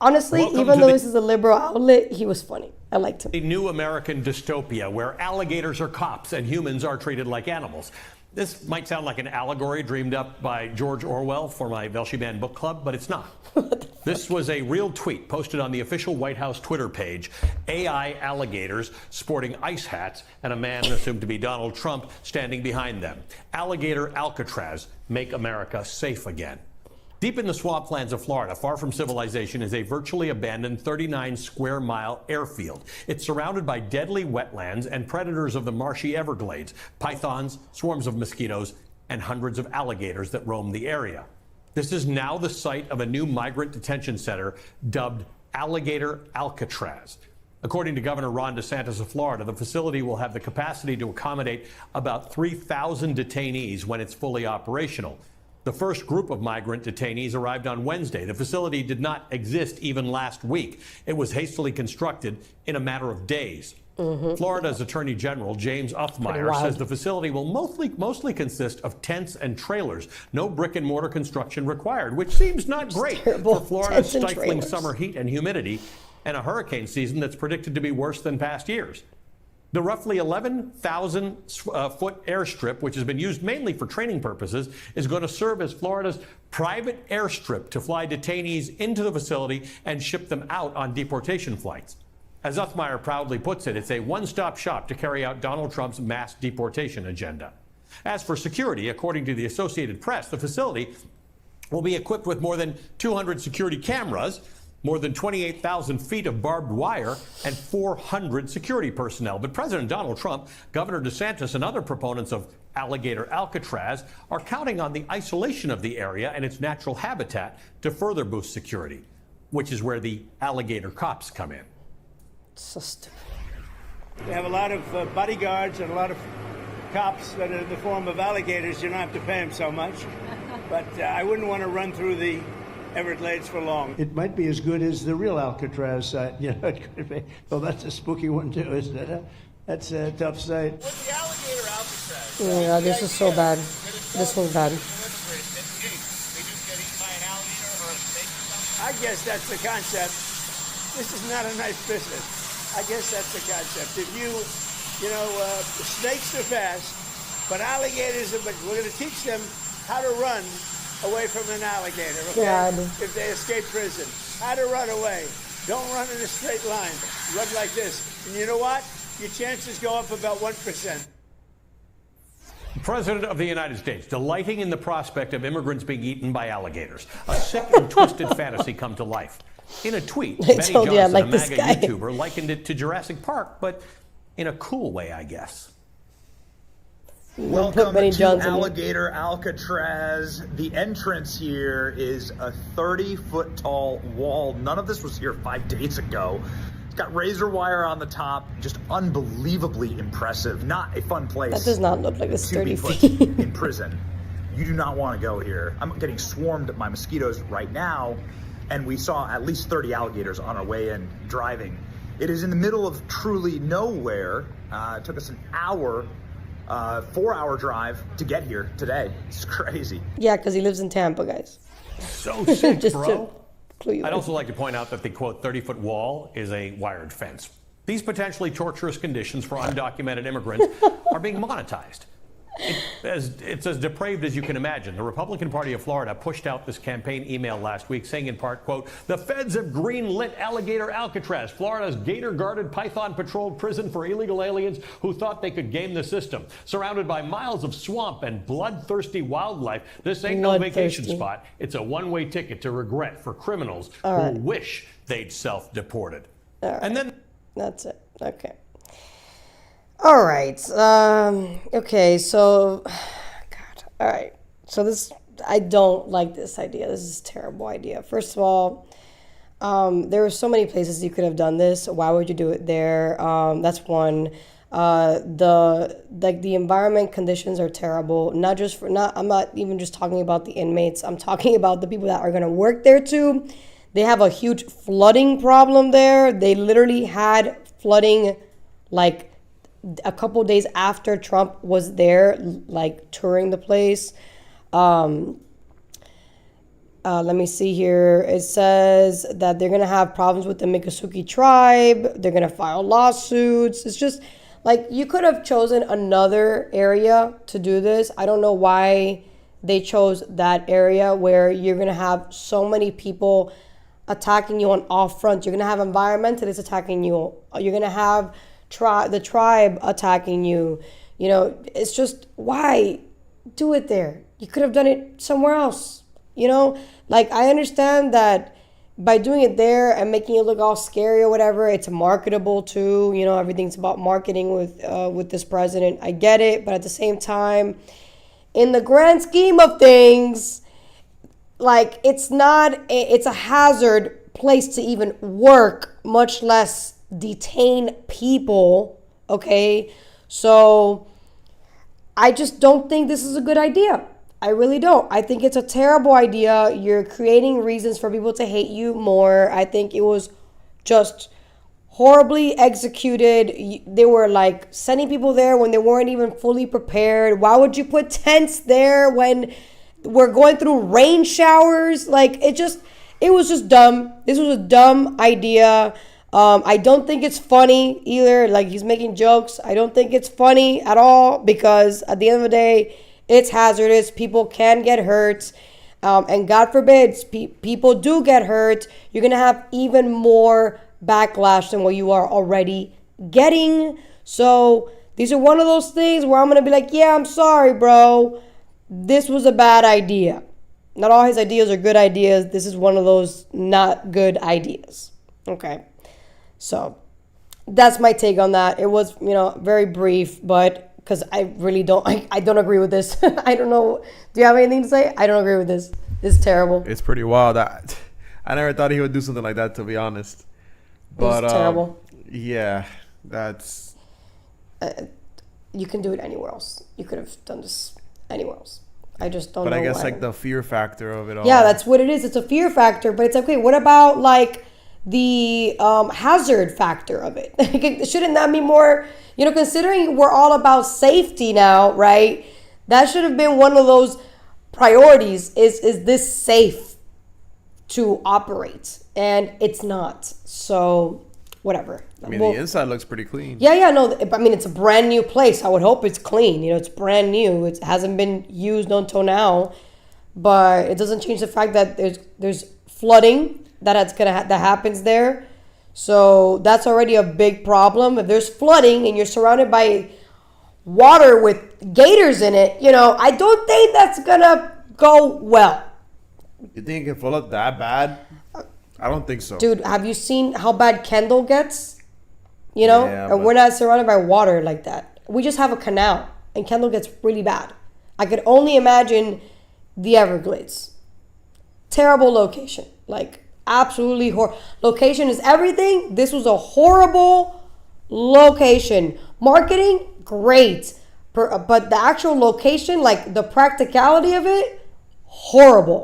Honestly, Welcome even to though the- this is a liberal outlet, he was funny. I liked him. A new American dystopia where alligators are cops and humans are treated like animals. This might sound like an allegory dreamed up by George Orwell for my Velshi book club, but it's not. This was a real tweet posted on the official White House Twitter page. AI alligators sporting ice hats and a man assumed to be Donald Trump standing behind them. Alligator Alcatraz, make America safe again. Deep in the swamplands of Florida, far from civilization, is a virtually abandoned 39-square-mile airfield. It's surrounded by deadly wetlands and predators of the marshy Everglades, pythons, swarms of mosquitoes, and hundreds of alligators that roam the area. This is now the site of a new migrant detention center dubbed Alligator Alcatraz. According to Governor Ron DeSantis of Florida, the facility will have the capacity to accommodate about 3,000 detainees when it's fully operational. The first group of migrant detainees arrived on Wednesday. The facility did not exist even last week. It was hastily constructed in a matter of days. Florida's Attorney General James Uthmeier says the facility will mostly consist of tents and trailers. No brick and mortar construction required, which seems not great for Florida's stifling summer heat and humidity and a hurricane season that's predicted to be worse than past years. The roughly 11,000-foot airstrip, which has been used mainly for training purposes, is going to serve as Florida's private airstrip to fly detainees into the facility and ship them out on deportation flights. As Uthmeier proudly puts it, it's a one-stop shop to carry out Donald Trump's mass deportation agenda. As for security, according to the Associated Press, the facility will be equipped with more than 200 security cameras, more than 28,000 feet of barbed wire, and 400 security personnel. But President Donald Trump, Governor DeSantis, and other proponents of Alligator Alcatraz are counting on the isolation of the area and its natural habitat to further boost security, which is where the alligator cops come in. So stupid. They have a lot of bodyguards and a lot of cops that are in the form of alligators. You don't have to pay them so much. But I wouldn't want to run through the Everglades for long. It might be as good as the real Alcatraz site. You know, it could be. Well, that's a spooky one too, isn't it? That's a tough site. With the Alligator Alcatraz. Oh my God, this is so bad. This one's bad. I guess that's the concept. This is not a nice business. I guess that's the concept. If snakes are fast, but alligators are, but we're going to teach them how to run away from an alligator, okay? God. If they escape prison. How to run away. Don't run in a straight line. Run like this. And you know what? Your chances go up about 1%. President of the United States, delighting in the prospect of immigrants being eaten by alligators. A sick and twisted fantasy come to life. In a tweet, Benny Johnson, a MAGA YouTuber, likened it to Jurassic Park, but in a cool way, I guess. Welcome to Alligator Alcatraz. The entrance here is a 30-foot tall wall. None of this was here 5 days ago. It's got razor wire on the top. Just unbelievably impressive. Not a fun place. That does not look like it's 30 put feet. in prison. You do not want to go here. I'm getting swarmed by mosquitoes right now, and we saw at least 30 alligators on our way in driving. It is in the middle of truly nowhere. It took us an hour. 4-hour drive to get here today. It's crazy. Yeah, because he lives in Tampa, guys. So sick, Just bro. I'd also in. like to point out that the, quote, 30-foot wall is a wired fence. These potentially torturous conditions for undocumented immigrants are being monetized. It's as depraved as you can imagine. The Republican Party of Florida pushed out this campaign email last week saying in part, quote, the feds have green-lit Alligator Alcatraz, Florida's gator-guarded, python-patrolled prison for illegal aliens who thought they could game the system. Surrounded by miles of swamp and bloodthirsty wildlife, this ain't no vacation spot. It's a one-way ticket to regret for criminals who wish they'd self-deported. And then... That's it. Okay. All right. Okay. So, God. All right. So this, I don't like this idea. This is a terrible idea. First of all, there are so many places you could have done this. Why would you do it there? That's one. The environment conditions are terrible. I'm not even just talking about the inmates. I'm talking about the people that are going to work there too. They have a huge flooding problem there. They literally had flooding like a couple days after Trump was there, like touring the place. Let me see here. It says that they're going to have problems with the Miccosukee tribe. They're going to file lawsuits. It's just like you could have chosen another area to do this. I don't know why they chose that area where you're going to have so many people attacking you on all fronts. You're going to have environmentalists attacking you. You're going to have the tribe attacking you. You know, it's just, why do it there? You could have done it somewhere else. You know, like I understand that by doing it there and making it look all scary or whatever, it's marketable too. You know, everything's about marketing with this president. I get it, but at the same time, in the grand scheme of things, like it's a hazard place to even work, much less detain people. Okay, so I just don't think this is a good idea. I really don't. I think it's a terrible idea. You're creating reasons for people to hate you more. I think it was just horribly executed. They were like sending people there when they weren't even fully prepared. Why would you put tents there when we're going through rain showers? Like it was just dumb. This was a dumb idea. I don't think it's funny either. Like he's making jokes. I don't think it's funny at all because at the end of the day, it's hazardous. People can get hurt. And God forbid, people do get hurt. You're going to have even more backlash than what you are already getting. So these are one of those things where I'm going to be like, yeah, I'm sorry, bro. This was a bad idea. Not all his ideas are good ideas. This is one of those not good ideas. Okay. So that's my take on that. It was, very brief, but because I really don't, I don't agree with this. I don't know. Do you have anything to say? I don't agree with this. This is terrible. It's pretty wild. I never thought he would do something like that, to be honest. But it's terrible. Yeah, that's. You can do it anywhere else. You could have done this anywhere else. I just don't know. But I guess why. like the fear factor of it all. Yeah, that's what it is. It's a fear factor. But it's okay. What about like the hazard factor of it? Shouldn't that be more, considering we're all about safety now, right? That should have been one of those priorities. Is this safe to operate? And it's not. So whatever. I mean, the inside looks pretty clean. Yeah, no. I mean, it's a brand new place. I would hope it's clean. It's brand new. It hasn't been used until now. But it doesn't change the fact that there's flooding that happens there. So that's already a big problem. If there's flooding and you're surrounded by water with gators in it, I don't think that's gonna go well. You think it can flood up that bad? I don't think so. Dude, have you seen how bad Kendall gets? Yeah, and we're not surrounded by water like that. We just have a canal, and Kendall gets really bad. I could only imagine the Everglades. Terrible location. Like, absolutely horrible. Location is everything. This was a horrible location. Marketing, great. But the actual location, like the practicality of it, horrible.